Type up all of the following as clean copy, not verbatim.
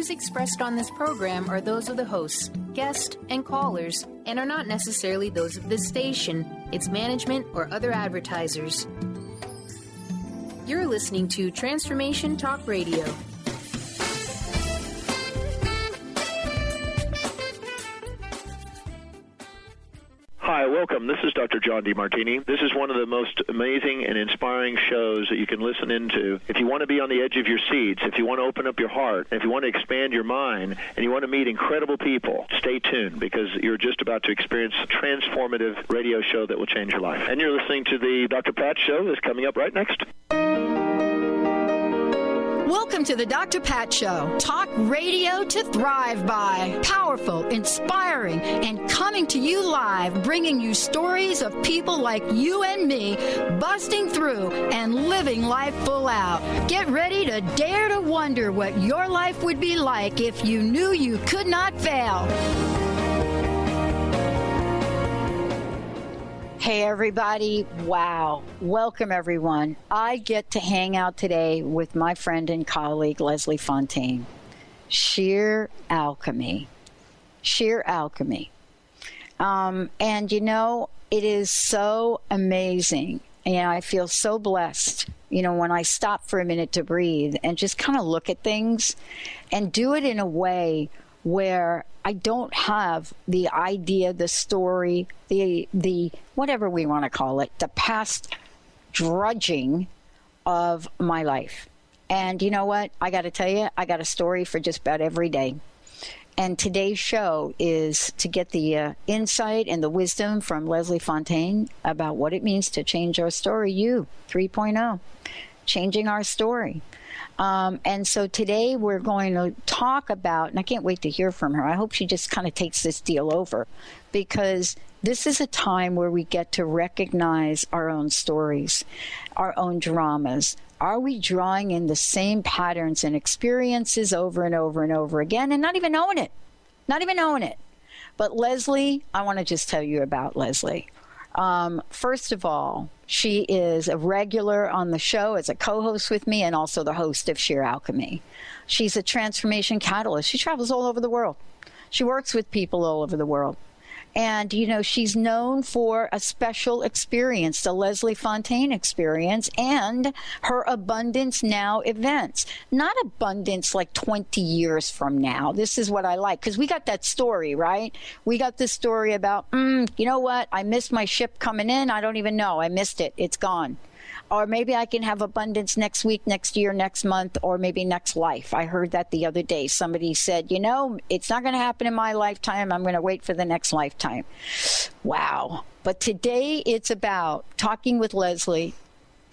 views expressed on this program are those of the hosts, guests, and callers, and are not necessarily those of this station, its management, or other advertisers. You're listening to Transformation Talk Radio. Hi, welcome. This is Dr. John DeMartini. This is one of the most amazing and inspiring shows that you can listen into. If you want to be on the edge of your seats, if you want to open up your heart, if you want to expand your mind, and you want to meet incredible people, stay tuned because you're just about to experience a transformative radio show that will change your life. And you're listening to the Dr. Pat Show that's coming up right next. Welcome to the Dr. Pat Show. Talk radio to thrive by. Powerful, inspiring, and coming to you live, bringing you stories of people like you and me, busting through and living life full out. Get ready to dare to wonder what your life would be like if you knew you could not fail. Hey, everybody. Wow. Welcome, everyone. I get to hang out today with my friend and colleague, Leslie Fontaine. Sheer alchemy. Sheer alchemy. And, you know, it is so amazing. And I feel so blessed, you know, when I stop for a minute to breathe and just kind of look at things and do it in a way where I don't have the idea, the story, the whatever we want to call it, the past drudging of my life. And you know what? I got to tell you, I got a story for just about every day. And today's show is to get the insight and the wisdom from Leslie Fontaine about what it means to change our story. You 3.0, changing our story. And so today we're going to talk about, and I can't wait to hear from her. I hope she just kind of takes this deal over, because this is a time where we get to recognize our own stories, our own dramas. Are we drawing in the same patterns and experiences over and over and over again and not even knowing it? Not even knowing it. But Leslie, I want to just tell you about Leslie. First of all, she is a regular on the show as a co-host with me and also the host of Sheer Alchemy. She's a transformation catalyst. She travels all over the world. She works with people all over the world. And, you know, she's known for a special experience, the Leslie Fontaine experience, and her Abundance Now events. Not abundance like 20 years from now. This is what I like, because we got that story, right? We got this story about, you know what? I missed my ship coming in. I don't even know. I missed it. It's gone. Or maybe I can have abundance next week, next year, next month, or maybe next life. I heard that the other day. Somebody said, you know, it's not going to happen in my lifetime. I'm going to wait for the next lifetime. Wow. But today it's about talking with Leslie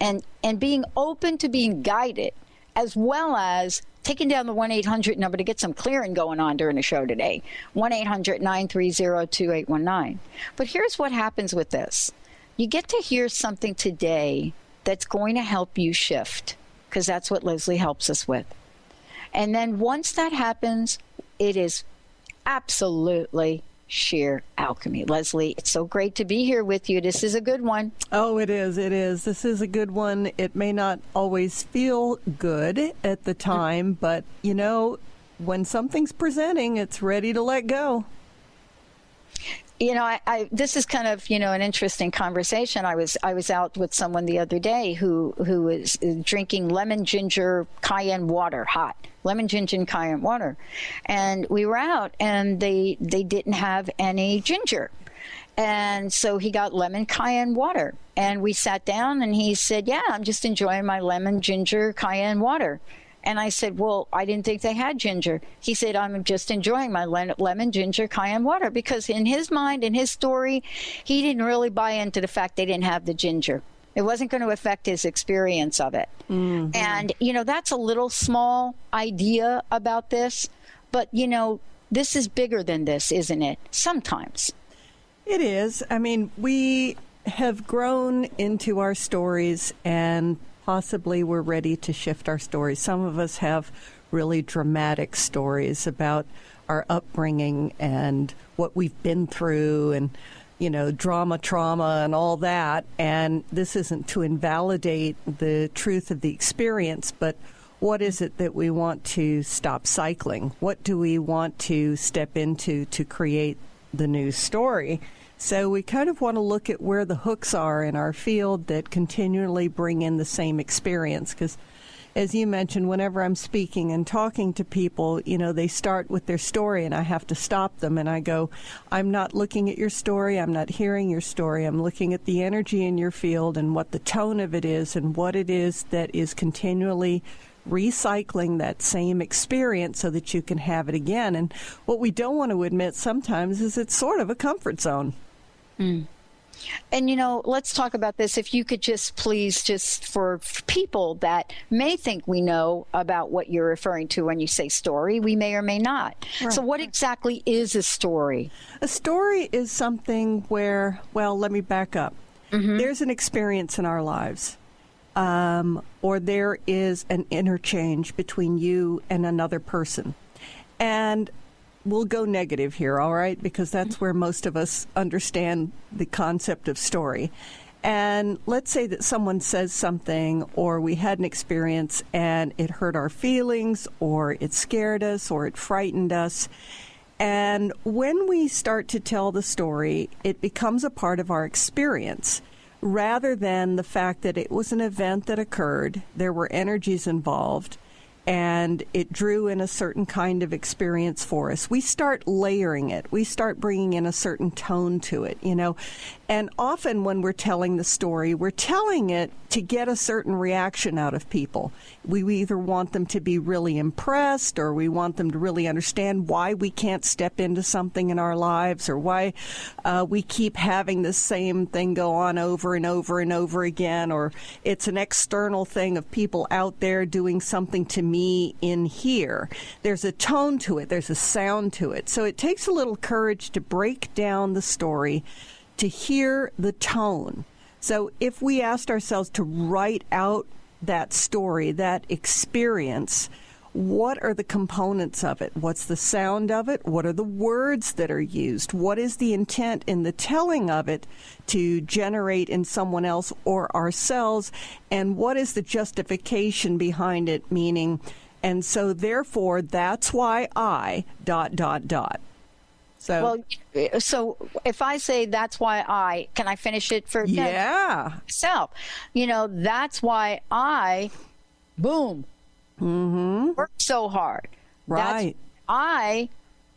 and being open to being guided, as well as taking down the 1-800 number to get some clearing going on during the show today. 1-800-930-2819. But here's what happens with this. You get to hear something today that's going to help you shift, because that's what Leslie helps us with. And then once that happens, it is absolutely sheer alchemy. Leslie, it's so great to be here with you. This is a good one. Oh, it is. It is. This is a good one. It may not always feel good at the time, but, you know, when something's presenting, it's ready to let go. You know, this is kind of, you know, an interesting conversation. I was out with someone the other day who was drinking lemon ginger cayenne water, hot lemon ginger cayenne water, and we were out and they didn't have any ginger, and so he got lemon cayenne water, and we sat down and he said, "Yeah, I'm just enjoying my lemon ginger cayenne water." And I said, well, I didn't think they had ginger. He said, I'm just enjoying my lemon ginger cayenne water, because in his mind, in his story, he didn't really buy into the fact they didn't have the ginger. It wasn't going to affect his experience of it. Mm-hmm. And, you know, that's a little small idea about this. But, you know, this is bigger than this, isn't it? Sometimes. It is. I mean, we have grown into our stories, and possibly we're ready to shift our stories. Some of us have really dramatic stories about our upbringing and what we've been through, and, you know, trauma and all that. And this isn't to invalidate the truth of the experience, but What is it that we want to stop cycling? What do we want to step into to create the new story? So we kind of want to look at where the hooks are in our field that continually bring in the same experience. Because as you mentioned, whenever I'm speaking and talking to people, they start with their story and I have to stop them. And I go, I'm not looking at your story. I'm not hearing your story. I'm looking at the energy in your field and what the tone of it is and what it is that is continually recycling that same experience so that you can have it again. And what we don't want to admit sometimes is it's sort of a comfort zone. Mm. And, let's talk about this. If you could just please, just for people that may think we know about what you're referring to when you say story, we may or may not. Right. So what exactly is a story? A story is something where, let me back up. Mm-hmm. There's an experience in our lives, or there is an interchange between you and another person. And we'll go negative here, all right, because that's where most of us understand the concept of story. And let's say that someone says something, or we had an experience and it hurt our feelings, or it scared us, or it frightened us. And when we start to tell the story, it becomes a part of our experience, rather than the fact that it was an event that occurred, there were energies involved, and it drew in a certain kind of experience for us. We start layering it. We start bringing in a certain tone to it, And often when we're telling the story, we're telling it to get a certain reaction out of people. We either want them to be really impressed, or we want them to really understand why we can't step into something in our lives, or why we keep having the same thing go on over and over and over again, or it's an external thing of people out there doing something to me in here. There's a tone to it. There's a sound to it. So it takes a little courage to break down the story, to hear the tone. So if we asked ourselves to write out that story, that experience, what are the components of it? What's the sound of it? What are the words that are used? What is the intent in the telling of it to generate in someone else or ourselves? And what is the justification behind it, meaning, and so therefore that's why I ... So if I say that's why can I finish it for myself? That's why I, boom, work so hard. Right. I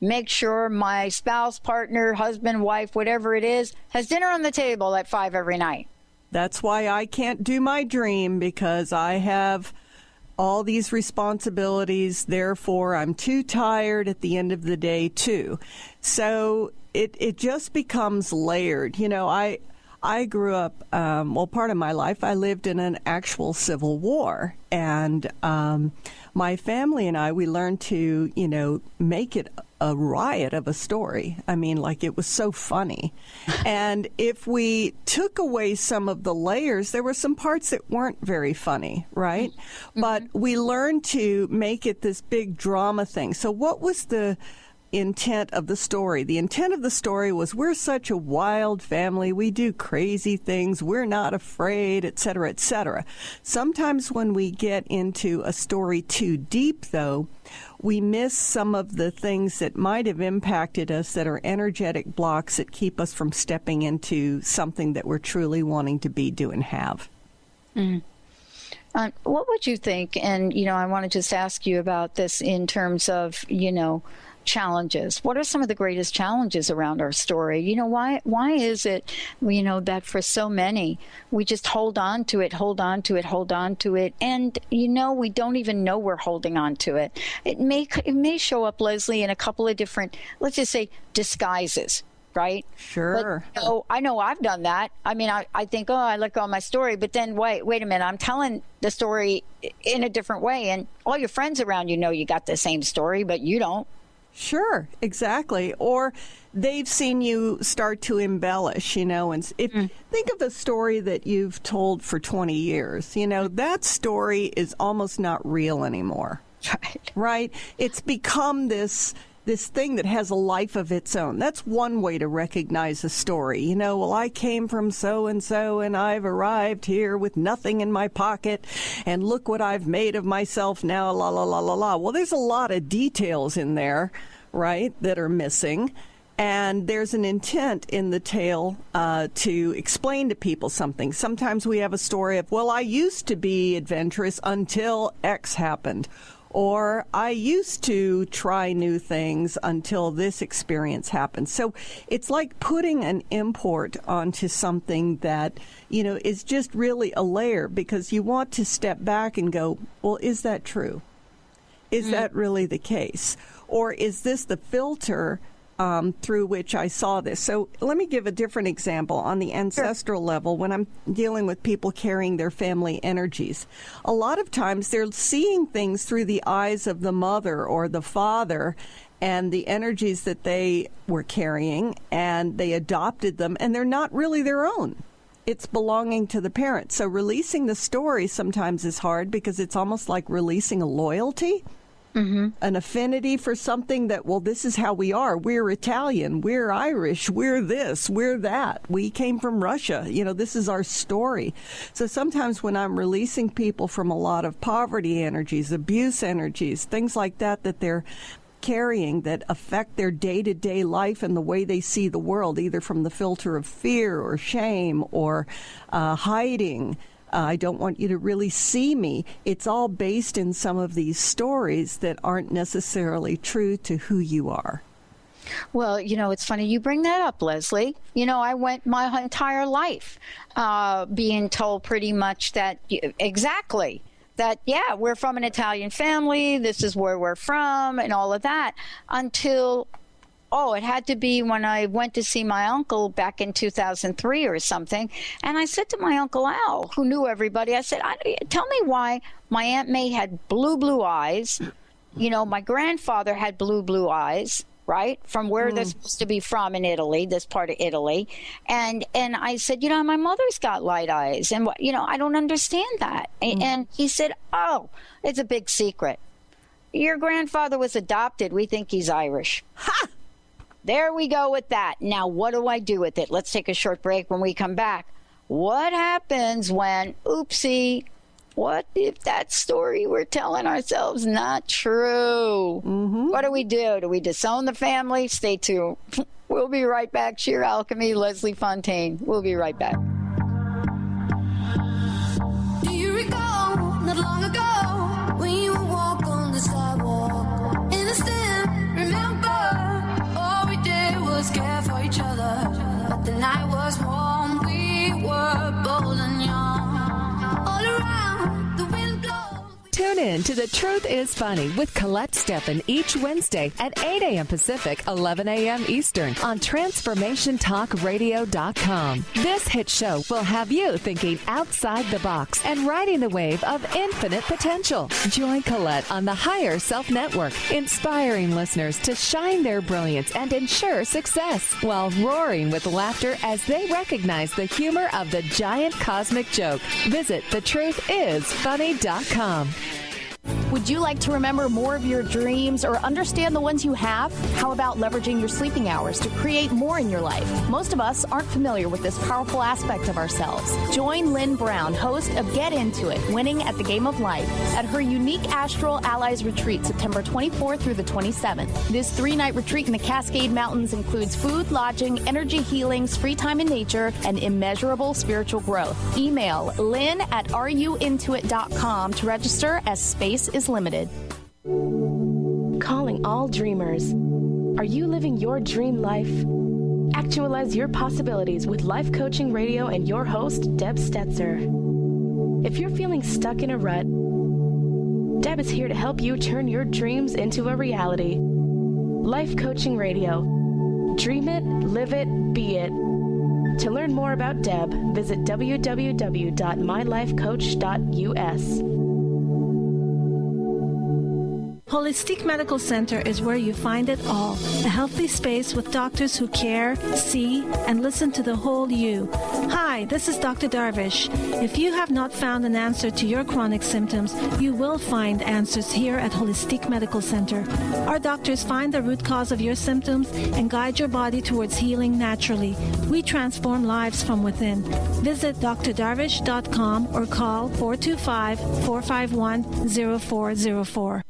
make sure my spouse, partner, husband, wife, whatever it is, has dinner on the table at 5 every night. That's why I can't do my dream, because I have all these responsibilities, therefore I'm too tired at the end of the day too. So it just becomes layered. I grew up, part of my life, I lived in an actual civil war. And my family and we learned to, make it a riot of a story. I mean, like, it was so funny. And if we took away some of the layers, there were some parts that weren't very funny, right? Mm-hmm. But we learned to make it this big drama thing. So what was the intent of the story? The intent of the story was, we're such a wild family. We do crazy things. We're not afraid, et cetera, et cetera. Sometimes when we get into a story too deep, though, we miss some of the things that might have impacted us, that are energetic blocks that keep us from stepping into something that we're truly wanting to be, do, and have. Mm. What would you think? And, I want to just ask you about this in terms of, challenges. What are some of the greatest challenges around our story? Why is it, that for so many, we just hold on to it. And, we don't even know we're holding on to it. It may show up, Leslie, in a couple of different, let's just say, disguises. Right? Sure. But, I know I've done that. I mean, I think, I let go of my story, but then wait a minute, I'm telling the story in a different way. And all your friends around you got the same story, but you don't. Sure, exactly. Or they've seen you start to embellish, and think of the story that you've told for 20 years. That story is almost not real anymore. Right. Right? It's become this this thing that has a life of its own. That's one way to recognize a story. You know, well, I came from so-and-so, and I've arrived here with nothing in my pocket, and look what I've made of myself now, la, la, la, la, la. Well, there's a lot of details in there, right, that are missing. And there's an intent in the tale to explain to people something. Sometimes we have a story of, well, I used to be adventurous until X happened. Or I used to try new things until this experience happened. So it's like putting an import onto something that, you know, is just really a layer, because you want to step back and go, well, is that true? Is that really the case? Or is this the filter through which I saw this? So let me give a different example on the ancestral level. When I'm dealing with people carrying their family energies, a lot of times they're seeing things through the eyes of the mother or the father and the energies that they were carrying, and they adopted them, and they're not really their own. It's belonging to the parent. So releasing the story sometimes is hard, because it's almost like releasing a loyalty. An affinity for something that, well, this is how we are. We're Italian. We're Irish. We're this. We're that. We came from Russia. You know, this is our story. So sometimes when I'm releasing people from a lot of poverty energies, abuse energies, things like that, that they're carrying that affect their day-to-day life and the way they see the world, either from the filter of fear or shame or hiding, I don't want you to really see me. It's all based in some of these stories that aren't necessarily true to who you are. Well, you know, it's funny you bring that up, Leslie. You know, I went my entire life being told pretty much that, exactly, that, yeah, we're from an Italian family, this is where we're from, and all of that, until... Oh, it had to be when I went to see my uncle back in 2003 or something. And I said to my Uncle Al, who knew everybody, I said, tell me why my Aunt May had blue eyes. You know, my grandfather had blue eyes, right? From where they're supposed to be from in Italy, this part of Italy. And I said, you know, my mother's got light eyes. And, you know, I don't understand that. And he said, oh, it's a big secret. Your grandfather was adopted. We think he's Irish. Ha! There we go with that. Now, what do I do with it? Let's take a short break. When we come back, what happens when, oopsie, what if that story we're telling ourselves not true? What do we do? Do we disown the family? Stay tuned. We'll be right back. Sheer Alchemy, Leslie Fontaine. We'll be right back. Do you recall not long ago when you would walk on the sidewalk? Innocent, remember? Care for each other, but the night was warm. We were bold and young. All around, the wind blows. Tune in to The Truth is Funny with Colette Steffen each Wednesday at 8 a.m. Pacific, 11 a.m. Eastern on TransformationTalkRadio.com. This hit show will have you thinking outside the box and riding the wave of infinite potential. Join Colette on the Higher Self Network, inspiring listeners to shine their brilliance and ensure success while roaring with laughter as they recognize the humor of the giant cosmic joke. Visit thetruthисfunny.com. Would you like to remember more of your dreams or understand the ones you have? How about leveraging your sleeping hours to create more in your life? Most of us aren't familiar with this powerful aspect of ourselves. Join Lynn Brown, host of Get Into It, Winning at the Game of Life, at her unique Astral Allies Retreat, September 24th through the 27th. This 3-night retreat in the Cascade Mountains includes food, lodging, energy healings, free time in nature, and immeasurable spiritual growth. Email lynn@ruintoit.com to register, as space is limited. Calling all dreamers. Are you living your dream life? Actualize your possibilities with Life Coaching Radio and your host, Deb Stetzer. If you're feeling stuck in a rut, Deb is here to help you turn your dreams into a reality. Life Coaching Radio. Dream it, live it, be it. To learn more about Deb, visit www.mylifecoach.us. Holistic Medical Center is where you find it all. A healthy space with doctors who care, see, and listen to the whole you. Hi, this is Dr. Darvish. If you have not found an answer to your chronic symptoms, you will find answers here at Holistic Medical Center. Our doctors find the root cause of your symptoms and guide your body towards healing naturally. We transform lives from within. Visit drdarvish.com or call 425-451-0404.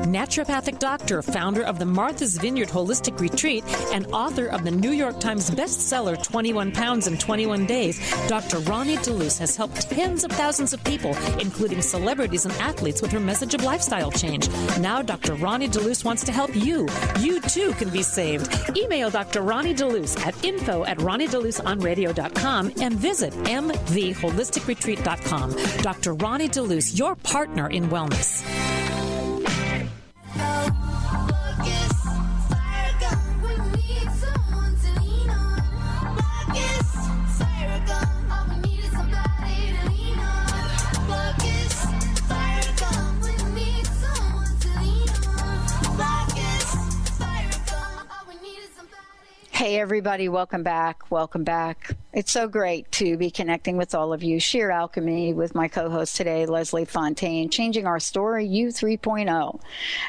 Naturopathic doctor, founder of the Martha's Vineyard Holistic Retreat, and author of the New York Times bestseller 21 Pounds in 21 Days, Dr. Ronnie DeLuce has helped tens of thousands of people, including celebrities and athletes, with her message of lifestyle change. Now Dr. Ronnie DeLuce wants to help you. You too can be saved. Email Dr. Ronnie DeLuce at info@ronniedeluceonradio.com and visit mtheholisticretreat.com. Dr. Ronnie DeLuce, your partner in wellness. Hey, everybody. Welcome back. Welcome back. It's so great to be connecting with all of you. Sheer Alchemy with my co-host today, Leslie Fontaine, changing our story, You 3.0.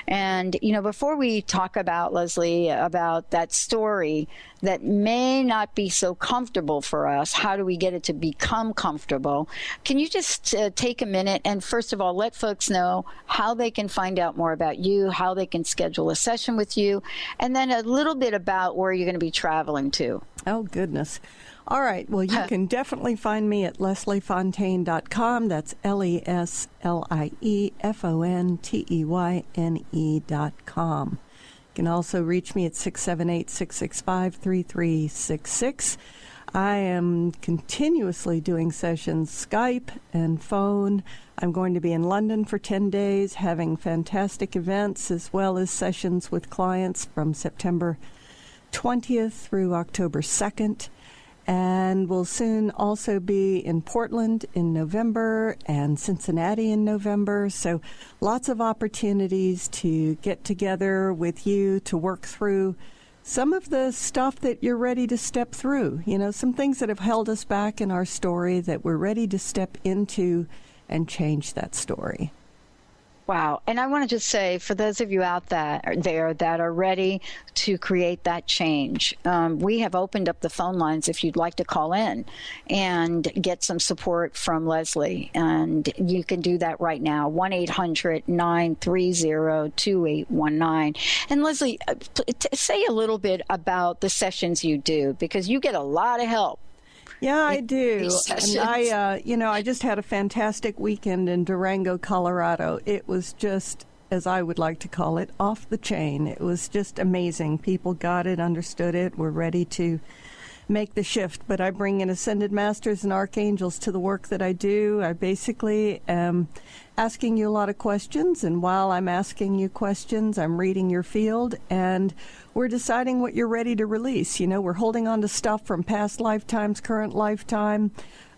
And, before we talk about, Leslie, about that story that may not be so comfortable for us, how do we get it to become comfortable? Can you just take a minute and, first of all, let folks know how they can find out more about you, how they can schedule a session with you, and then a little bit about where you're going to be traveling to? Oh, goodness. All right. Well, you can definitely find me at lesliefontaine.com. That's LeslieFonteyne.com. You can also reach me at 678-665-3366. I am continuously doing sessions, Skype and phone. I'm going to be in London for 10 days, having fantastic events, as well as sessions with clients from September 20th through October 2nd. And we'll soon also be in Portland in November and Cincinnati in November. So lots of opportunities to get together with you to work through some of the stuff that you're ready to step through. Some things that have held us back in our story that we're ready to step into and change that story. Wow. And I want to just say, for those of you out there that are ready to create that change, we have opened up the phone lines if you'd like to call in and get some support from Leslie. And you can do that right now, 1-800-930-2819. And Leslie, say a little bit about the sessions you do, because you get a lot of help. Yeah, I do. And I just had a fantastic weekend in Durango, Colorado. It was just, as I would like to call it, off the chain. It was just amazing. People got it, understood it, were ready to make the shift. But I bring in ascended masters and archangels to the work that I do. I basically am asking you a lot of questions, and while I'm asking you questions, I'm reading your field, and we're deciding what you're ready to release. We're holding on to stuff from past lifetimes, current lifetime,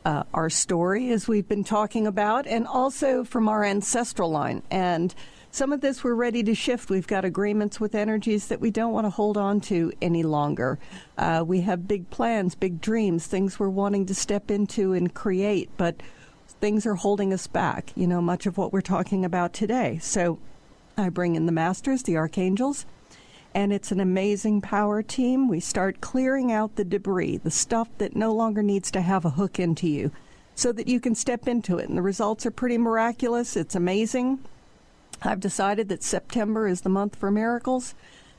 our story, as we've been talking about, and also from our ancestral line. And some of this we're ready to shift. We've got agreements with energies that we don't want to hold on to any longer. We have big plans, big dreams, things we're wanting to step into and create, but things are holding us back, much of what we're talking about today. So I bring in the masters, the archangels, and it's an amazing power team. We start clearing out the debris, the stuff that no longer needs to have a hook into you, so that you can step into it. And the results are pretty miraculous. It's amazing. I've decided that September is the month for miracles.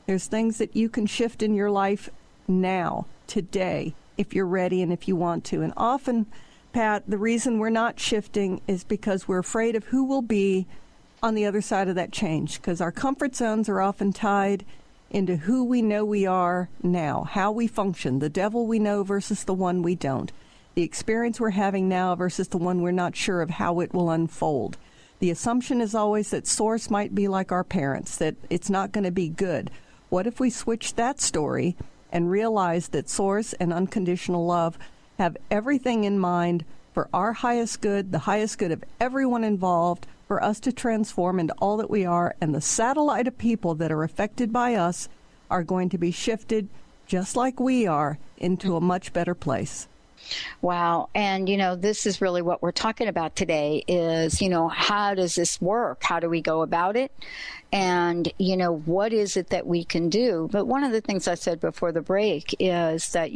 There's things that you can shift in your life now, today, if you're ready and if you want to. And often, Pat, the reason we're not shifting is because we're afraid of who will be on the other side of that change, because our comfort zones are often tied into who we know we are now, how we function, the devil we know versus the one we don't, the experience we're having now versus the one we're not sure of how it will unfold. The assumption is always that Source might be like our parents, that it's not going to be good. What if we switch that story and realize that Source and unconditional love have everything in mind for our highest good, the highest good of everyone involved, for us to transform into all that we are, and the satellite of people that are affected by us are going to be shifted, just like we are, into a much better place. Wow. And, this is really what we're talking about today is, how does this work? How do we go about it? And, what is it that we can do? But one of the things I said before the break is that,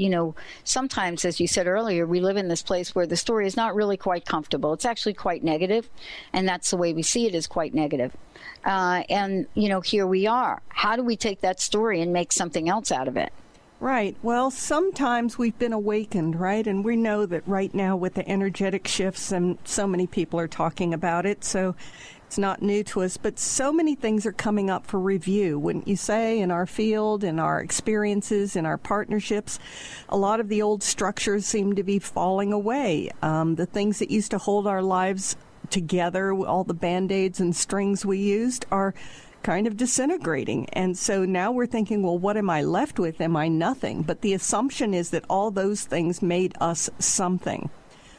sometimes, as you said earlier, we live in this place where the story is not really quite comfortable. It's actually quite negative. And that's the way we see it, is quite negative. And, here we are. How do we take that story and make something else out of it? Right. Well, sometimes we've been awakened, right? And we know that right now with the energetic shifts, and so many people are talking about it, so it's not new to us, but so many things are coming up for review, wouldn't you say, in our field, in our experiences, in our partnerships. A lot of the old structures seem to be falling away. The things that used to hold our lives together, all the Band-Aids and strings we used, are kind of disintegrating. And so now we're thinking, well, what am I left with? Am I nothing? But the assumption is that all those things made us something.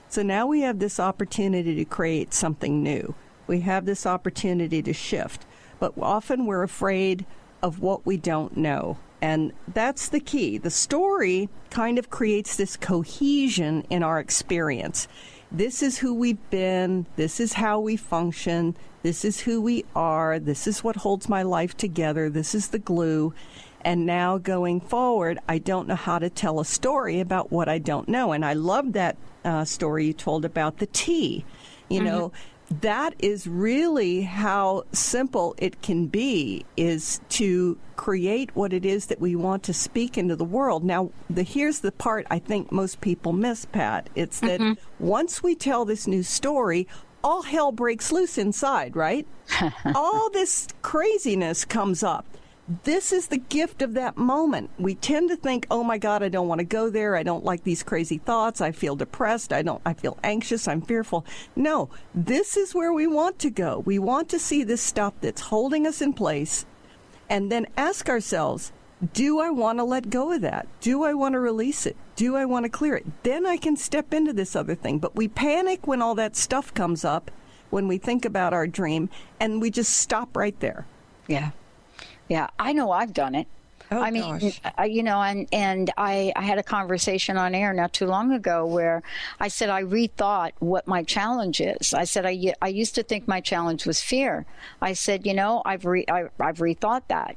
So now we have this opportunity to create something new. We have this opportunity to shift. But often we're afraid of what we don't know. And that's the key. The story kind of creates this cohesion in our experience. This is who we've been. This is how we function. This is who we are. This is what holds my life together. This is the glue. And now going forward, I don't know how to tell a story about what I don't know. And I love that story you told about the tea. You know, that is really how simple it can be, is to create what it is that we want to speak into the world. Now, here's the part I think most people miss, Pat. It's that once we tell this new story, all hell breaks loose inside, right? All this craziness comes up. This is the gift of that moment. We tend to think, oh my God, I don't want to go there. I don't like these crazy thoughts. I feel depressed. I feel anxious. I'm fearful. No, this is where we want to go. We want to see this stuff that's holding us in place and then ask ourselves, do I want to let go of that? Do I want to release it? Do I want to clear it? Then I can step into this other thing. But we panic when all that stuff comes up, when we think about our dream, and we just stop right there. Yeah. Yeah, I know I've done it. Oh, I mean, gosh. And I had a conversation on air not too long ago where I said I rethought what my challenge is. I said I used to think my challenge was fear. I said, I've rethought that.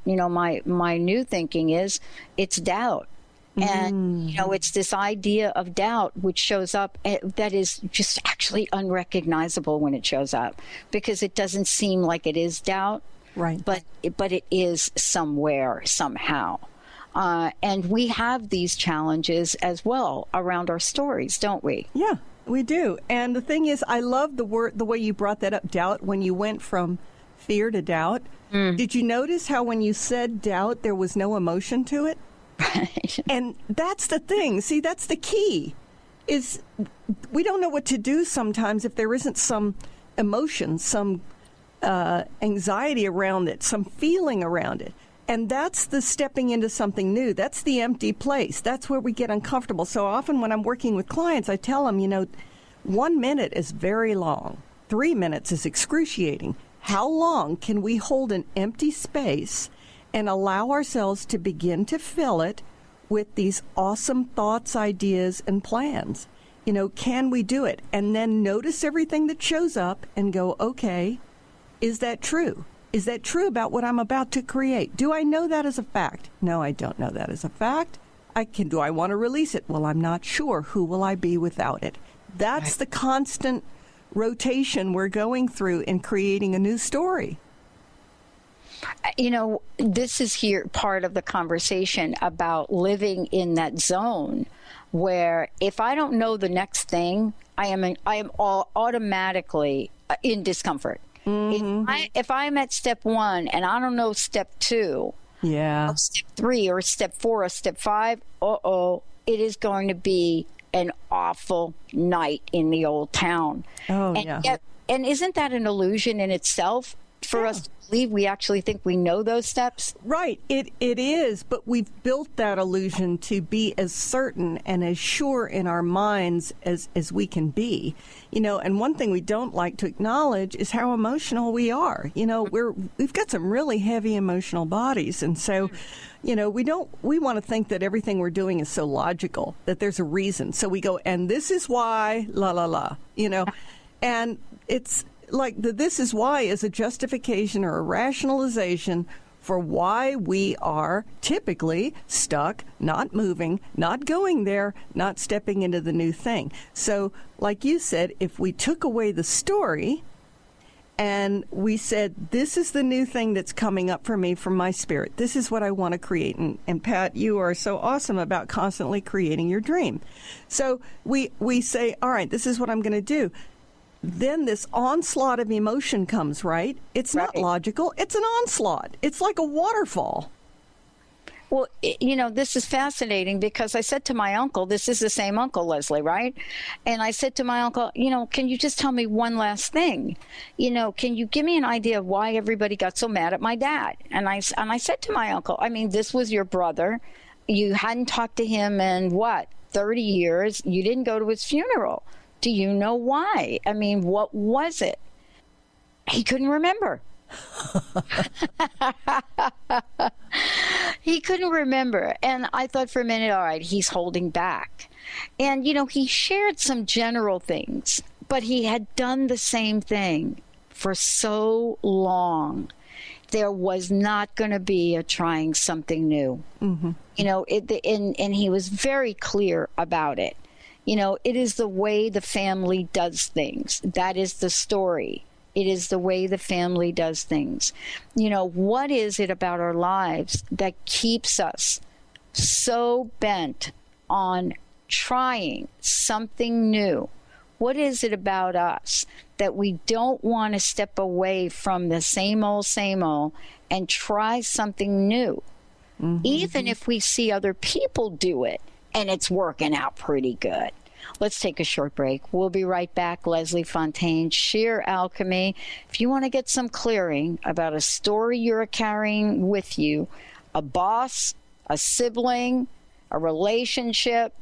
My new thinking is it's doubt. And, it's this idea of doubt which shows up that is just actually unrecognizable when it shows up, because it doesn't seem like it is doubt. Right. But it is somewhere, somehow. And we have these challenges as well around our stories, don't we? Yeah, we do. And the thing is, I love the way you brought that up, doubt, when you went from fear to doubt. Did you notice how when you said doubt, there was no emotion to it? Right. And that's the thing. See, that's the key, is we don't know what to do sometimes if there isn't some emotion, some anxiety around it, some feeling around it. And that's the stepping into something new. That's the empty place. That's where we get uncomfortable. So often when I'm working with clients, I tell them, 1 minute is very long. 3 minutes is excruciating. How long can we hold an empty space and allow ourselves to begin to fill it with these awesome thoughts, ideas, and plans? Can we do it? And then notice everything that shows up and go, okay, is that true? Is that true about what I'm about to create? Do I know that as a fact? No, I don't know that as a fact. Do I want to release it? Well, I'm not sure. Who will I be without it? That's the constant rotation we're going through in creating a new story. This is here part of the conversation about living in that zone where if I don't know the next thing, I am automatically in discomfort. If I'm at step 1 and I don't know step 2, or step 3 or step 4 or step 5, it is going to be an awful night in the old town. Oh, yeah. And isn't that an illusion in itself? for us to believe we actually think we know those steps? Right. It is, but we've built that illusion to be as certain and as sure in our minds as we can be. And one thing we don't like to acknowledge is how emotional we are. We've got some really heavy emotional bodies, and so we want to think that everything we're doing is so logical, that there's a reason. So we go, and this is why, la la la, and it's like this is why is a justification or a rationalization for why we are typically stuck, not moving, not going there, not stepping into the new thing. So, like you said, if we took away the story and we said, this is the new thing that's coming up for me from my spirit, this is what I want to create. And Pat, you are so awesome about constantly creating your dream. So we say, all right, this is what I'm going to do. Then this onslaught of emotion comes, right? It's not logical. It's an onslaught. It's like a waterfall. Well, this is fascinating because I said to my uncle, this is the same uncle, Leslie, right? And I said to my uncle, can you just tell me one last thing? Can you give me an idea of why everybody got so mad at my dad? And I said to my uncle, this was your brother. You hadn't talked to him in 30 years. You didn't go to his funeral. Do you know why? What was it? He couldn't remember. He couldn't remember. And I thought for a minute, all right, he's holding back. And, he shared some general things, but he had done the same thing for so long. There was not going to be a trying something new. Mm-hmm. And he was very clear about it. It is the way the family does things. That is the story. It is the way the family does things. What is it about our lives that keeps us so bent on trying something new? What is it about us that we don't want to step away from the same old and try something new? Mm-hmm. Even if we see other people do it and it's working out pretty good. Let's take a short break. We'll be right back. Leslie Fontaine, Sheer Alchemy. If you want to get some clearing about a story you're carrying with you, a boss, a sibling, a relationship,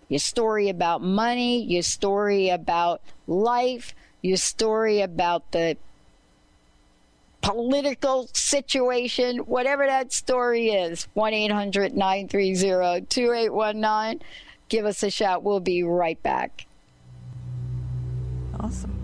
your story about money, your story about life, your story about the political situation, whatever that story is, 1-800-930-2819. Give us a shout. We'll be right back. Awesome.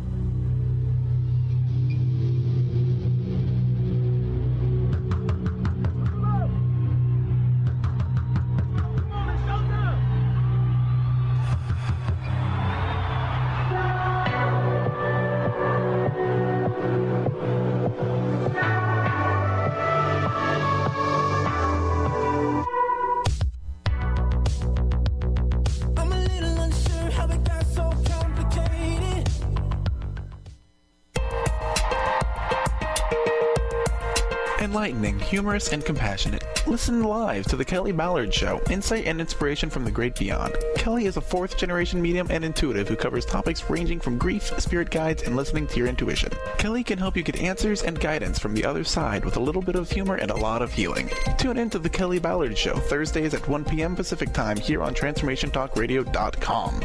Enlightening, humorous, and compassionate. Listen live to The Kelly Ballard Show, insight and inspiration from the great beyond. Kelly is a fourth-generation medium and intuitive who covers topics ranging from grief, spirit guides, and listening to your intuition. Kelly can help you get answers and guidance from the other side with a little bit of humor and a lot of healing. Tune in to The Kelly Ballard Show, Thursdays at 1 p.m. Pacific Time here on TransformationTalkRadio.com.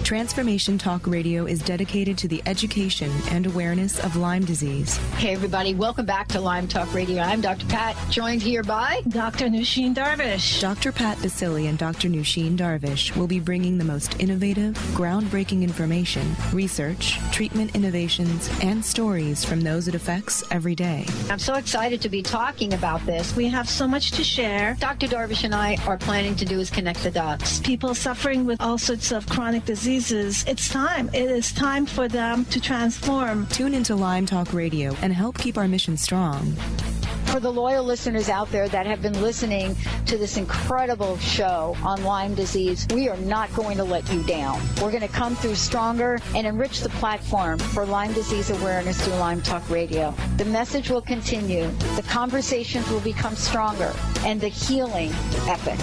Transformation Talk Radio is dedicated to the education and awareness of Lyme disease. Hey, everybody. Welcome back to Lyme Talk Radio. I'm Dr. Pat, joined here by Dr. Nusheen Darvish. Dr. Pat Basili and Dr. Nusheen Darvish will be bringing the most innovative, groundbreaking information, research, treatment innovations, and stories from those it affects every day. I'm so excited to be talking about this. We have so much to share. Dr. Darvish and I are planning to do is connect the dots. People suffering with all sorts of chronic diseases. It's time. It is time for them to transform. Tune into Lyme Talk Radio and help keep our mission strong. For the loyal listeners out there that have been listening to this incredible show on Lyme disease, we are not going to let you down. We're going to come through stronger and enrich the platform for Lyme disease awareness through Lyme Talk Radio. The message will continue, the conversations will become stronger, and the healing epic.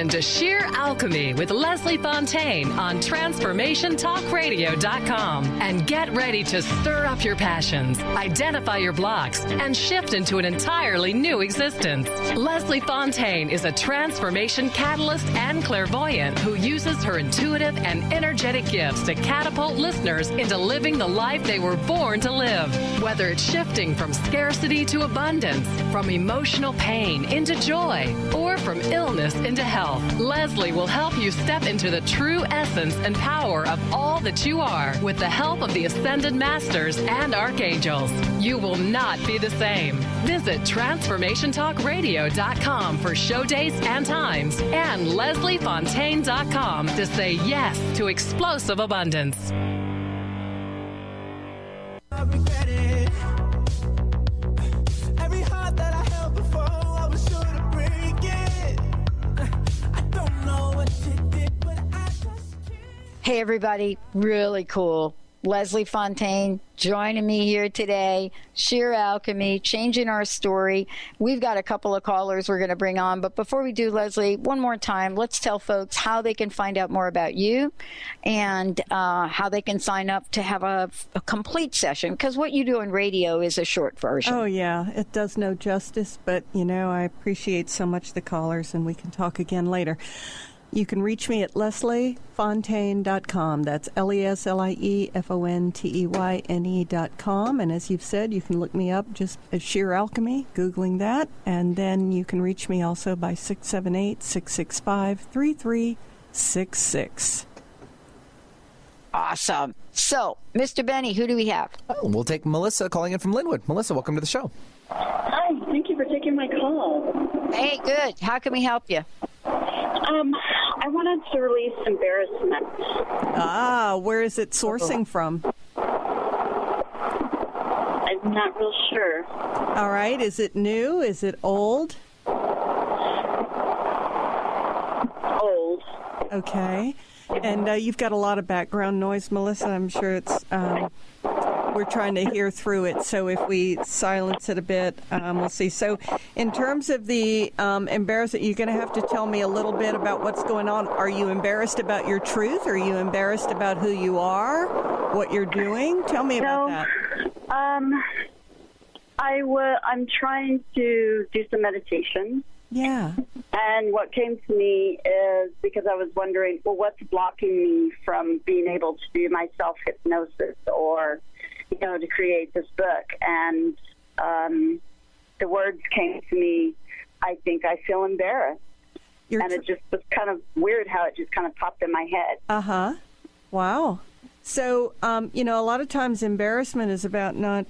in to Sheer Alchemy with Leslie Fontaine on TransformationTalkRadio.com and get ready to stir up your passions, identify your blocks, and shift into an entirely new existence. Leslie Fontaine is a transformation catalyst and clairvoyant who uses her intuitive and energetic gifts to catapult listeners into living the life they were born to live. Whether it's shifting from scarcity to abundance, from emotional pain into joy, or from illness into health, Leslie will help you step into the true essence and power of all that you are with the help of the Ascended Masters and Archangels. You will not be the same. Visit TransformationTalkRadio.com for show dates and times and LeslieFontaine.com to say yes to explosive abundance. I regret it. Every heart that I held before, I was sure to break it. I don't know what you did, but I just can't. Hey, everybody. Really cool. Leslie Fontaine joining me here today. Sheer Alchemy, changing our story. We've got a couple of callers we're going to bring on. But before we do, Leslie, one more time, let's tell folks how they can find out more about you and how they can sign up to have a complete session. Because what you do in radio is a short version. Oh, yeah. It does no justice. But, I appreciate so much the callers, and we can talk again later. You can reach me at lesliefontaine.com. That's LeslieFonteyne.com. And as you've said, you can look me up just as Sheer Alchemy, Googling that. And then you can reach me also by 678-665-3366. Awesome. So, Mr. Benny, who do we have? Oh, we'll take Melissa calling in from Linwood. Melissa, welcome to the show. Hi, thank you for taking my call. Hey, good. How can we help you? I wanted to release embarrassment. Where is it sourcing from? I'm not real sure. All right. Is it new? Is it old? Old. Okay. And you've got a lot of background noise, Melissa. I'm sure it's... we're trying to hear through it, so if we silence it a bit, we'll see. So in terms of the embarrassment, you're going to have to tell me a little bit about what's going on. Are you embarrassed about your truth? Are you embarrassed about who you are, what you're doing? Tell me about that. I'm trying to do some meditation. Yeah. And what came to me is because I was wondering, well, what's blocking me from being able to do my self-hypnosis or to create this book. And the words came to me, I think I feel embarrassed. And it just was kind of weird how it just kind of popped in my head. Uh-huh. Wow. So, a lot of times embarrassment is about not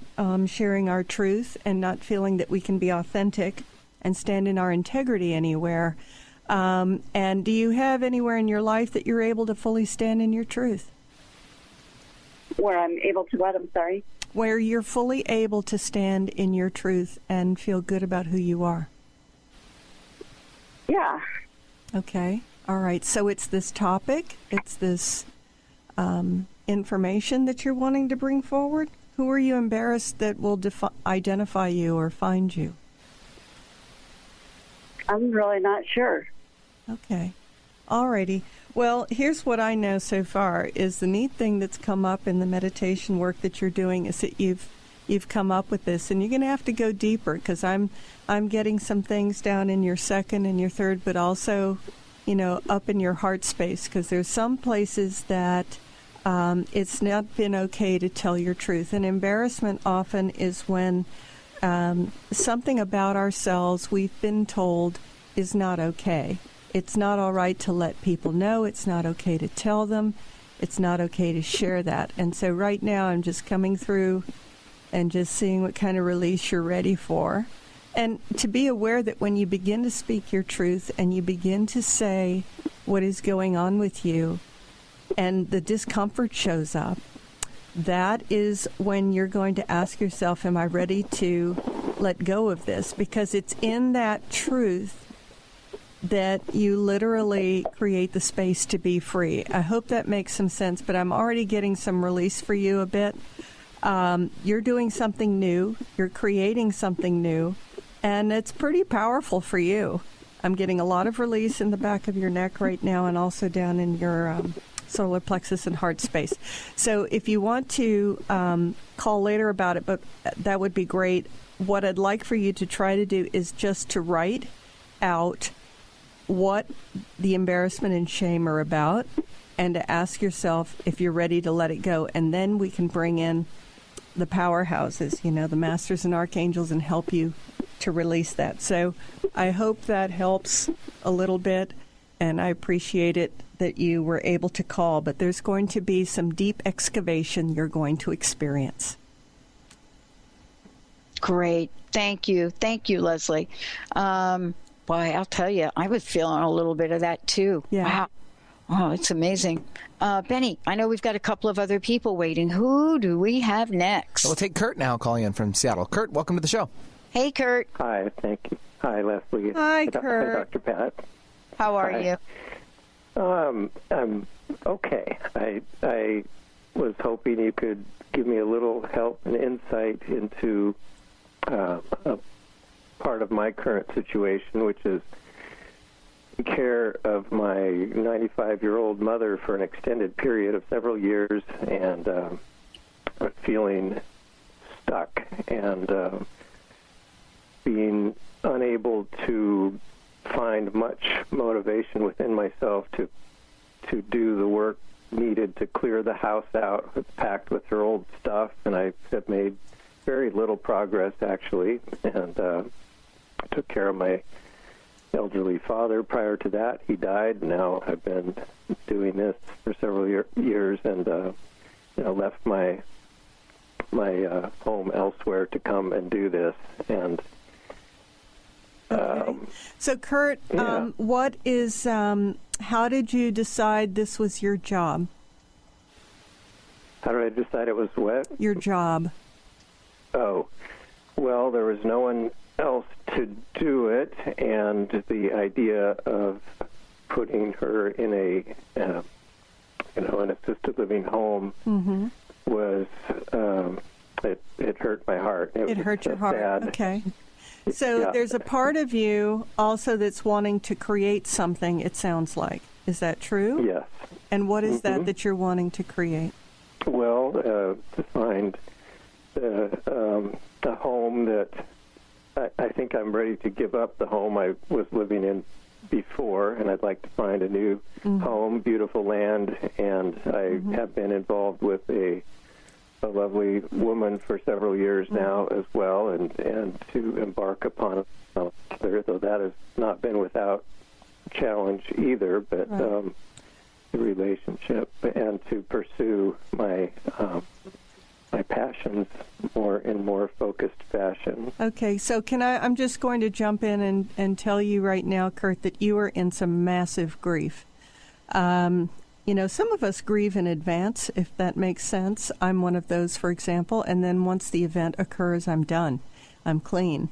sharing our truth and not feeling that we can be authentic and stand in our integrity anywhere. And do you have anywhere in your life that you're able to fully stand in your truth? Where I'm able to what? I'm sorry? Where you're fully able to stand in your truth and feel good about who you are. Yeah. Okay. All right. So it's this topic. It's this information that you're wanting to bring forward. Who are you embarrassed that will identify you or find you? I'm really not sure. Okay. All righty. Well, here's what I know so far is the neat thing that's come up in the meditation work that you're doing is that you've come up with this, and you're going to have to go deeper because I'm getting some things down in your second and your third, but also, up in your heart space because there's some places that it's not been okay to tell your truth. And embarrassment often is when something about ourselves we've been told is not okay. It's not all right to let people know. It's not okay to tell them. It's not okay to share that. And so right now I'm just coming through and just seeing what kind of release you're ready for. And to be aware that when you begin to speak your truth and you begin to say what is going on with you and the discomfort shows up, that is when you're going to ask yourself, am I ready to let go of this? Because it's in that truth that you literally create the space to be free. I hope that makes some sense, but I'm already getting some release for you a bit. You're doing something new. You're creating something new, and it's pretty powerful for you. I'm getting a lot of release in the back of your neck right now and also down in your solar plexus and heart space. So if you want to call later about it, but that would be great. What I'd like for you to try to do is just to write out what the embarrassment and shame are about and to ask yourself if you're ready to let it go. And then we can bring in the powerhouses, the masters and archangels, and help you to release that. So I hope that helps a little bit, and I appreciate it that you were able to call. But there's going to be some deep excavation you're going to experience. Great. Thank you. Thank you, Leslie. Boy, I'll tell you, I was feeling a little bit of that too. Yeah. Wow. Oh, it's amazing. Benny, I know we've got a couple of other people waiting. Who do we have next? We'll take Kurt now, calling in from Seattle. Kurt, welcome to the show. Hey, Kurt. Hi, thank you. Hi, Leslie. Hi, Hi, Kurt. Dr. Pat. How are you? I'm okay. I was hoping you could give me a little help and insight into a part of my current situation, which is care of my 95-year-old mother for an extended period of several years, and feeling stuck and being unable to find much motivation within myself to do the work needed to clear the house out. It's packed with her old stuff, and I have made very little progress, actually, and took care of my elderly father prior to that. He died. Now I've been doing this for several years, and left my home elsewhere to come and do this. And okay. So, Kurt, what is? How did you decide this was your job? How did I decide it was what? Your job. Oh, well, there was no one else to do it, and the idea of putting her in an assisted living home was it hurt my heart. It hurt your heart. Sad. Okay. So there's a part of you also that's wanting to create something, it sounds like. Is that true? Yes. And what is that you're wanting to create? Well, to find a home that I think I'm ready to give up the home I was living in before, and I'd like to find a new home, beautiful land, and I have been involved with a lovely woman for several years now as well, and to embark upon another, though that has not been without challenge either, but the relationship, and to pursue my passions in more focused fashion. Okay, so I'm just going to jump in and tell you right now, Kurt, that you are in some massive grief. Some of us grieve in advance, if that makes sense. I'm one of those, for example, and then once the event occurs, I'm done. I'm clean.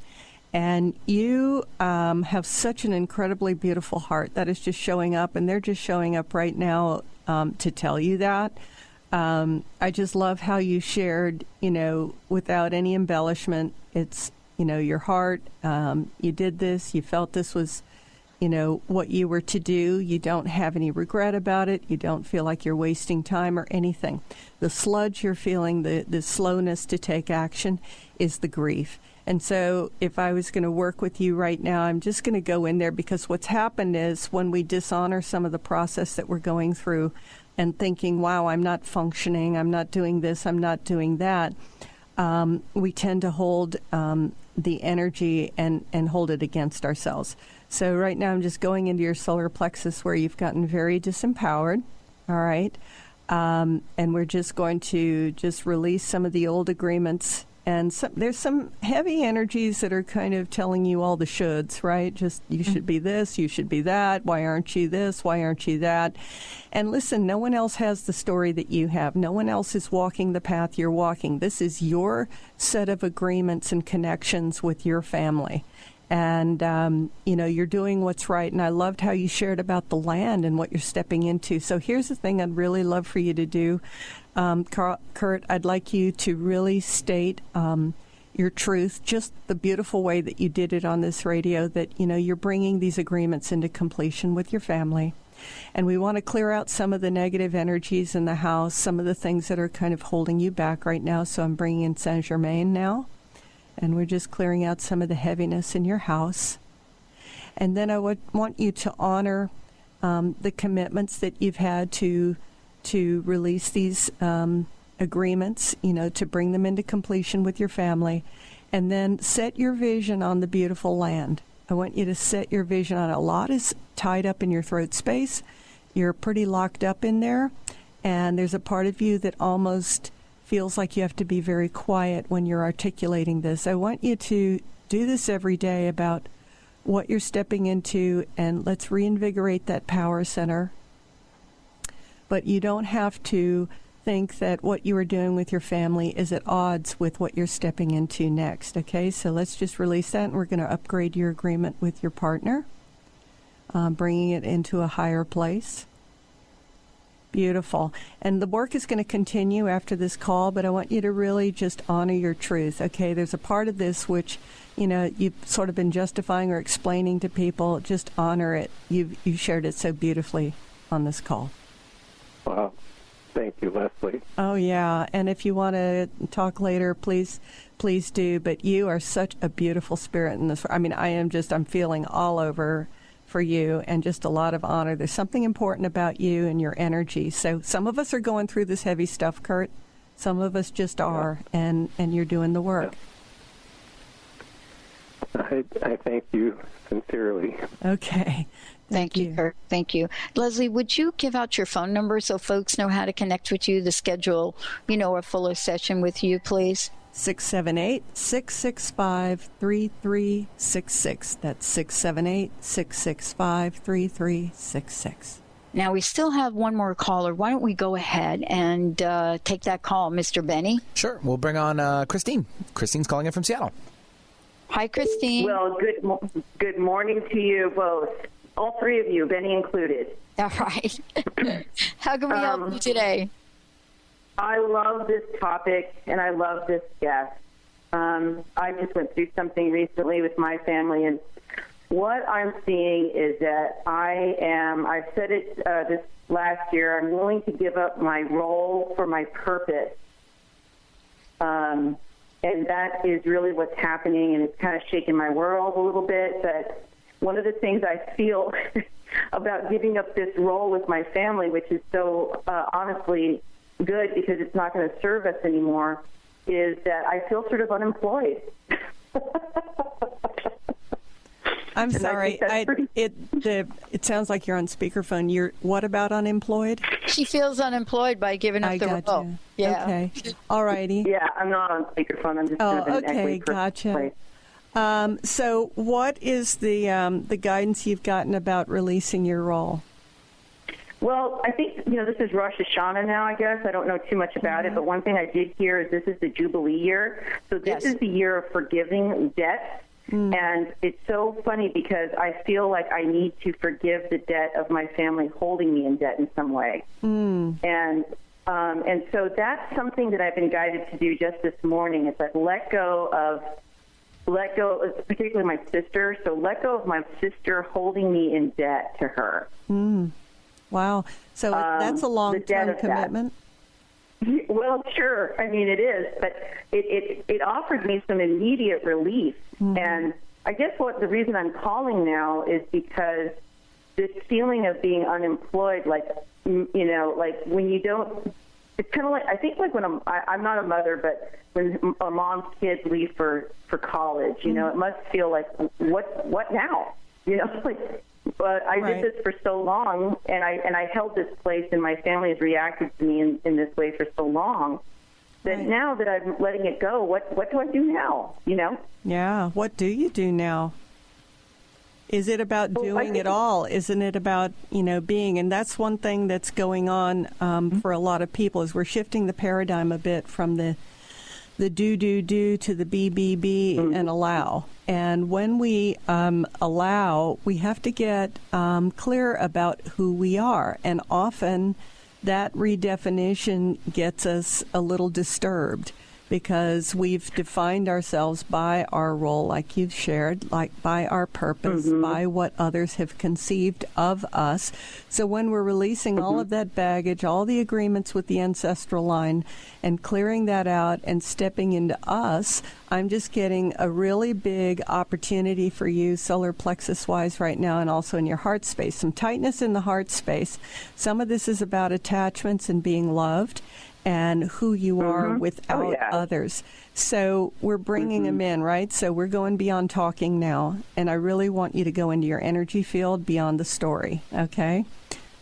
And you have such an incredibly beautiful heart that is just showing up, and they're just showing up right now to tell you that. I just love how you shared, without any embellishment. It's, your heart. You did this. You felt this was, what you were to do. You don't have any regret about it. You don't feel like you're wasting time or anything. The sludge you're feeling, the slowness to take action is the grief. And so if I was going to work with you right now, I'm just going to go in there, because what's happened is when we dishonor some of the process that we're going through and thinking, wow, I'm not functioning, I'm not doing this, I'm not doing that, we tend to hold the energy and hold it against ourselves. So right now I'm just going into your solar plexus where you've gotten very disempowered, all right? And we're just going to just release some of the old agreements. And there's some heavy energies that are kind of telling you all the shoulds, right? Just, you should be this, you should be that. Why aren't you this? Why aren't you that? And listen, no one else has the story that you have. No one else is walking the path you're walking. This is your set of agreements and connections with your family. And, you're doing what's right. And I loved how you shared about the land and what you're stepping into. So here's the thing I'd really love for you to do. Kurt, I'd like you to really state your your truth, just the beautiful way that you did it on this radio, that, you're bringing these agreements into completion with your family. And we want to clear out some of the negative energies in the house, some of the things that are kind of holding you back right now. So I'm bringing in Saint Germain now, and we're just clearing out some of the heaviness in your house. And then I would want you to honor the commitments that you've had to release these agreements, to bring them into completion with your family. And then set your vision on the beautiful land. I want you to set your vision on it. A lot is tied up in your throat space. You're pretty locked up in there. And there's a part of you that almost feels like you have to be very quiet when you're articulating this. I want you to do this every day about what you're stepping into, and let's reinvigorate that power center. But you don't have to think that what you are doing with your family is at odds with what you're stepping into next. Okay, so let's just release that, and we're going to upgrade your agreement with your partner, bringing it into a higher place. Beautiful. And the work is going to continue after this call, but I want you to really just honor your truth. Okay, there's a part of this which, you've sort of been justifying or explaining to people. Just honor it. You shared it so beautifully on this call. Wow. Thank you, Leslie. Oh, yeah. And if you want to talk later, please do. But you are such a beautiful spirit in this. I mean, I'm feeling all over for you, and just a lot of honor. There's something important about you and your energy. So some of us are going through this heavy stuff, Kurt. Some of us just are, and you're doing the work. I thank you sincerely. Okay. Thank you, Kurt. Thank you. Leslie, would you give out your phone number so folks know how to connect with you to schedule, a fuller session with you, please? 678-665-3366. That's 678-665-3366. Now, we still have one more caller. Why don't we go ahead and take that call, Mr. Benny? Sure. We'll bring on Christine. Christine's calling in from Seattle. Hi, Christine. Well, good morning to you both. All three of you, Benny included. All right. How can we help you today? I love this topic, and I love this guest. I just went through something recently with my family, and what I'm seeing is that I said it this last year, I'm willing to give up my role for my purpose. And that is really what's happening, and it's kind of shaking my world a little bit. But one of the things I feel about giving up this role with my family, which is so honestly good because it's not going to serve us anymore, is that I feel sort of unemployed. I'm sorry. It sounds like you're on speakerphone. You're what about unemployed? She feels unemployed by giving up the role. You. Yeah. Okay. All righty. Yeah, I'm not on speakerphone. I'm just sort of in okay. Gotcha. So, what is the guidance you've gotten about releasing your role? Well, I think, this is Rosh Hashanah now, I guess. I don't know too much about it, but one thing I did hear is this is the Jubilee year. So this is the year of forgiving debt. And it's so funny because I feel like I need to forgive the debt of my family holding me in debt in some way. And so that's something that I've been guided to do just this morning. It's like let go, particularly my sister. So let go of my sister holding me in debt to her. Wow. So that's a long-term commitment? Well, sure. I mean, it is. But it offered me some immediate relief. And I guess the reason I'm calling now is because this feeling of being unemployed, like when you don't, it's kind of like, I think like when I'm not a mother, but when a mom's kids leave for college, it must feel like, what now? But I did this for so long, and I held this place, and my family has reacted to me in this way for so long that now that I'm letting it go, what do I do now? Yeah. What do you do now? Is it about doing it all? Isn't it about being? And that's one thing that's going on for a lot of people is we're shifting the paradigm a bit from the do to the be and allow. And when we allow, we have to get clear about who we are. And often that redefinition gets us a little disturbed. because we've defined ourselves by our role, like you've shared, like by our purpose, by what others have conceived of us. So when we're releasing all of that baggage, all the agreements with the ancestral line, and clearing that out and stepping into us, I'm just getting a really big opportunity for you, solar plexus-wise right now, and also in your heart space. Some tightness in the heart space. Some of this is about attachments and being loved and who you are without others. So we're bringing them in, right? So we're going beyond talking now, and I really want you to go into your energy field beyond the story, okay?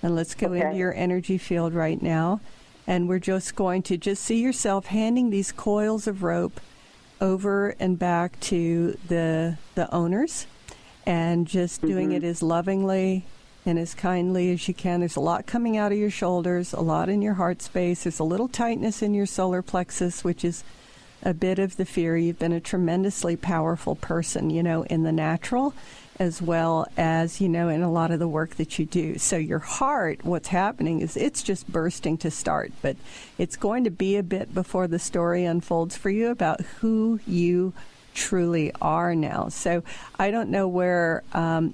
And let's go into your energy field right now, and we're just going to just see yourself handing these coils of rope over and back to the owners, and just doing it as lovingly and as kindly as you can. There's a lot coming out of your shoulders, a lot in your heart space. There's a little tightness in your solar plexus, which is a bit of the fear. You've been a tremendously powerful person, you know, in the natural as well as, you know, in a lot of the work that you do. So your heart, what's happening is it's just bursting to start, but it's going to be a bit before the story unfolds for you about who you truly are now. So I don't know where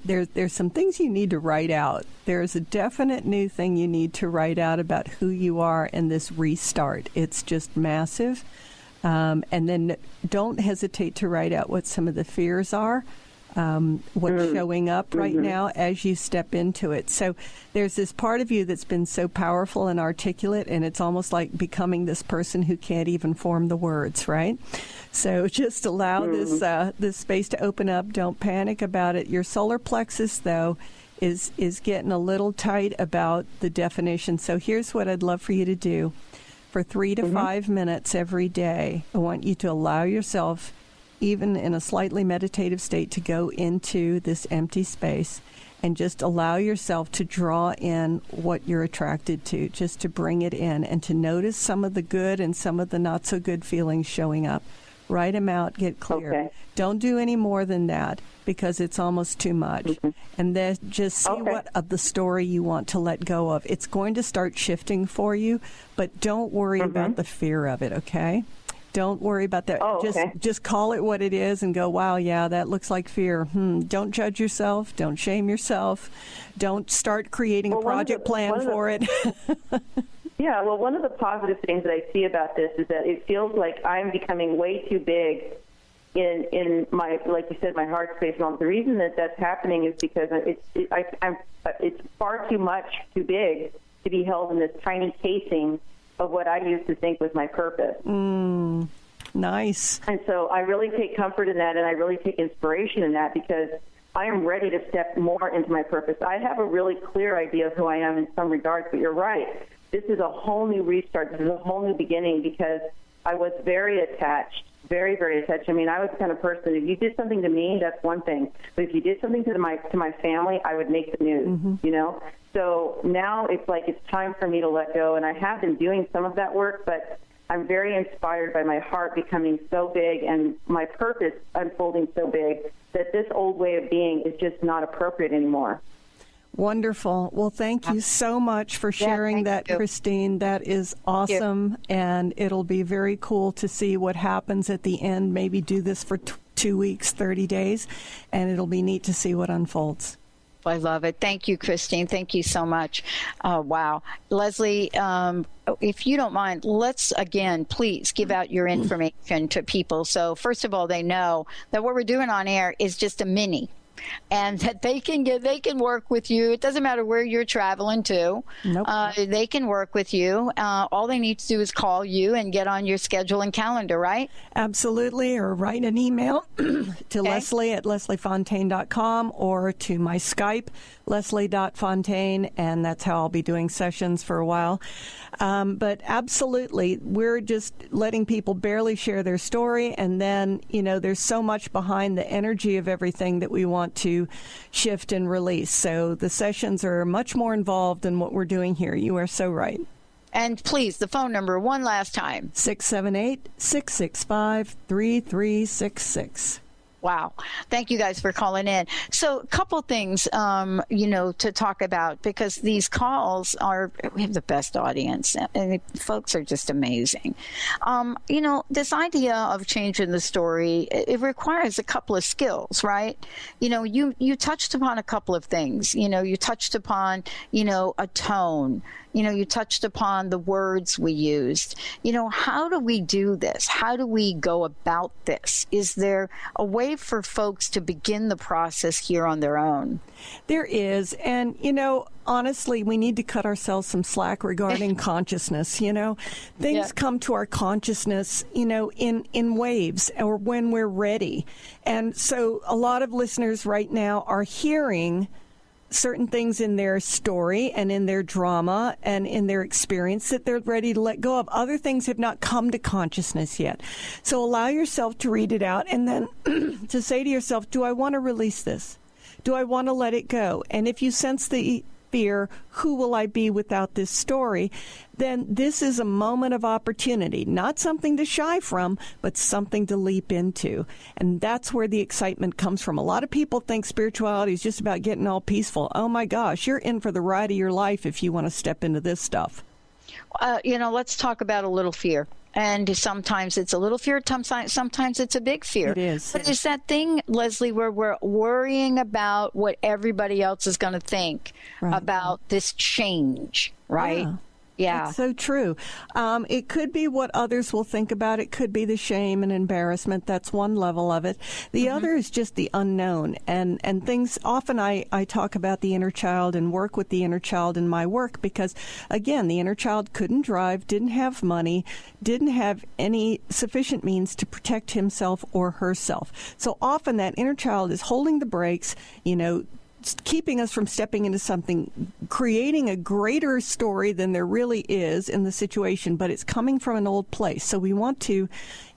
there's some things you need to write out. There's a definite new thing you need to write out about who you are in this restart. It's just massive. And then don't hesitate to write out what some of the fears are, what's showing up right now as you step into it. So there's this part of you that's been so powerful and articulate, and it's almost like becoming this person who can't even form the words, right? So just allow this space to open up. Don't panic about it. Your solar plexus, though, is getting a little tight about the definition. So here's what I'd love for you to do. For 3 to 5 minutes every day, I want you to allow yourself, even in a slightly meditative state, to go into this empty space and just allow yourself to draw in what you're attracted to, just to bring it in and to notice some of the good and some of the not so good feelings showing up. Write them out, get clear. Okay. Don't do any more than that because it's almost too much. And then just see what of the story you want to let go of. It's going to start shifting for you, but don't worry about the fear of it, okay? Don't worry about that. Just call it what it is and go, wow, yeah, that looks like fear. Don't judge yourself. Don't shame yourself. Don't start creating a project plan for it. Yeah, well, one of the positive things that I see about this is that it feels like I'm becoming way too big in my, like you said, my heart space. And all. The reason that that's happening is because it's far too much, too big to be held in this tiny casing of what I used to think was my purpose. Nice. And so I really take comfort in that, and I really take inspiration in that because I am ready to step more into my purpose. I have a really clear idea of who I am in some regards, but you're right. This is a whole new restart. This is a whole new beginning because I was very attached, very, very attached. I mean, I was the kind of person, if you did something to me, that's one thing. But if you did something to my family, I would make the news, you know? So now it's like it's time for me to let go, and I have been doing some of that work, but I'm very inspired by my heart becoming so big and my purpose unfolding so big that this old way of being is just not appropriate anymore. Wonderful. Well, thank you so much for sharing that, Christine. That is awesome, and it'll be very cool to see what happens at the end. Maybe do this for 2 weeks, 30 days, and it'll be neat to see what unfolds. I love it. Thank you, Christine. Thank you so much. Wow. Leslie, if you don't mind, let's, again, please give out your information to people. So, first of all, they know that what we're doing on air is just a mini. And that they can work with you. It doesn't matter where you're traveling to. Nope. They can work with you. All they need to do is call you and get on your schedule and calendar, right? Absolutely. Or write an email to Leslie at lesliefontaine.com or to my Skype, leslie.fontaine, and that's how I'll be doing sessions for a while. But absolutely, we're just letting people barely share their story, and then, you know, there's so much behind the energy of everything that we want to shift and release. So the sessions are much more involved than what we're doing here. You are so right. And please, the phone number one last time. 678-665-3366. Wow. Thank you guys for calling in. So a couple things, to talk about, because these calls we have the best audience, and folks are just amazing. This idea of changing the story, it requires a couple of skills, right? You touched upon a couple of things. You touched upon, a tone. You touched upon the words we used. How do we do this? How do we go about this? Is there a way for folks to begin the process here on their own? There is. And, honestly, we need to cut ourselves some slack regarding consciousness. Things come to our consciousness, in waves or when we're ready. And so a lot of listeners right now are hearing certain things in their story and in their drama and in their experience that they're ready to let go of. Other things have not come to consciousness yet. So allow yourself to read it out and then to say to yourself, do I want to release this? Do I want to let it go? And if you sense the fear, who will I be without this story? Then this is a moment of opportunity, not something to shy from, but something to leap into. And that's where the excitement comes from. A lot of people think spirituality is just about getting all peaceful. Oh my gosh, you're in for the ride of your life if you want to step into this stuff. Let's talk about a little fear. And sometimes it's a little fear, sometimes it's a big fear. It is. But it's that thing, Leslie, where we're worrying about what everybody else is going to think about this change, right? Yeah. That's so true. It could be what others will think about. It could be the shame and embarrassment. That's one level of it. The other is just the unknown. And things, often I talk about the inner child and work with the inner child in my work because, again, the inner child couldn't drive, didn't have money, didn't have any sufficient means to protect himself or herself. So often that inner child is holding the brakes, keeping us from stepping into something, creating a greater story than there really is in the situation, but it's coming from an old place. So we want to,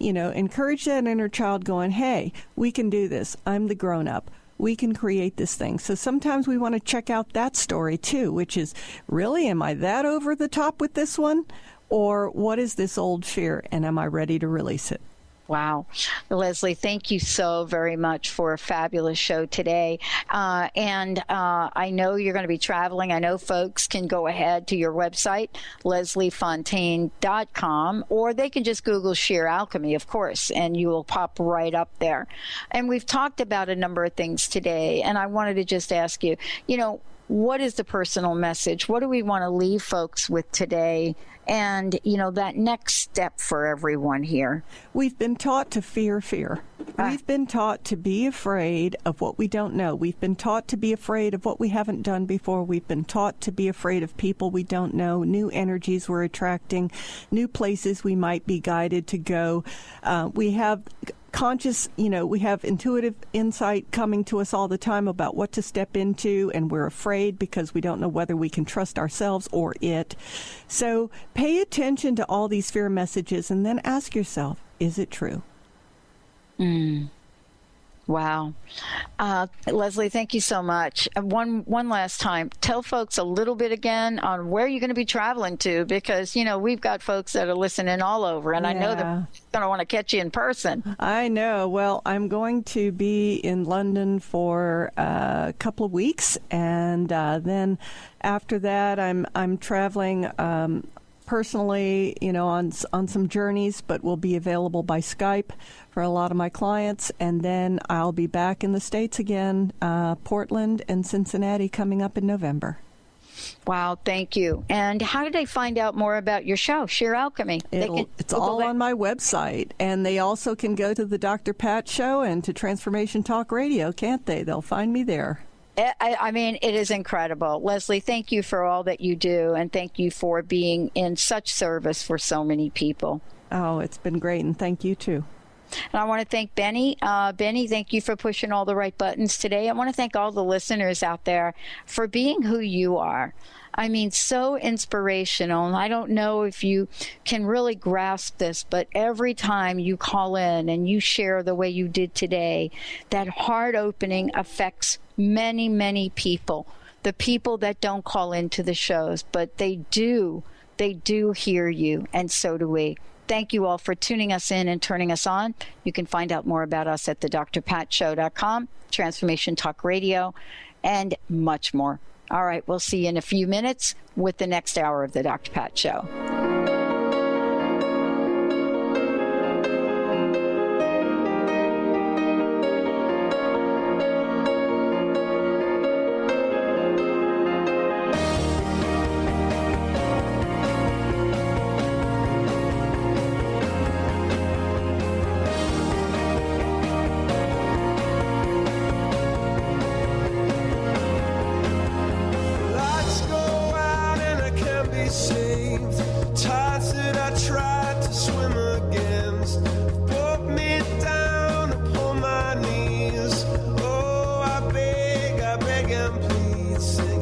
encourage that inner child going, hey, we can do this. I'm the grown-up. We can create this thing. So sometimes we want to check out that story too, which is, really, am I that over the top with this one? Or what is this old fear, and am I ready to release it? Wow. Leslie, thank you so very much for a fabulous show today. And I know you're going to be traveling. I know folks can go ahead to your website, lesliefontaine.com, or they can just Google Sheer Alchemy, of course, and you will pop right up there. And we've talked about a number of things today, and I wanted to just ask you, what is the personal message? What do we want to leave folks with today? And, that next step for everyone here. We've been taught to fear fear. We've been taught to be afraid of what we don't know. We've been taught to be afraid of what we haven't done before. We've been taught to be afraid of people we don't know, new energies we're attracting, new places we might be guided to go. We have conscious, we have intuitive insight coming to us all the time about what to step into, and we're afraid because we don't know whether we can trust ourselves or it. So pay attention to all these fear messages and then ask yourself, is it true? Wow. Leslie, thank you so much. One last time, tell folks a little bit again on where you're going to be traveling to, because, we've got folks that are listening all over, and I know they're going to want to catch you in person. I know. Well, I'm going to be in London for a couple of weeks, and then after that, I'm traveling personally, on some journeys, but will be available by Skype for a lot of my clients. And then I'll be back in the States again, Portland and Cincinnati coming up in November. Wow, thank you. And how do they find out more about your show, Sheer Alchemy? It's all on my website. And they also can go to the Dr. Pat Show and to Transformation Talk Radio, can't they? They'll find me there. I mean, it is incredible. Leslie, thank you for all that you do, and thank you for being in such service for so many people. Oh, it's been great, and thank you, too. And I want to thank Benny. Benny, thank you for pushing all the right buttons today. I want to thank all the listeners out there for being who you are. I mean, so inspirational. And I don't know if you can really grasp this, but every time you call in and you share the way you did today, that heart opening affects many, many people. The people that don't call into the shows, but they do hear you, and so do we. Thank you all for tuning us in and turning us on. You can find out more about us at thedrpatshow.com, Transformation Talk Radio, and much more. All right, we'll see you in a few minutes with the next hour of the Dr. Pat Show. Lights go out and I can't be saved. Tides that I tried to swim against pulled me down upon my knees. Oh, I beg and plead, sing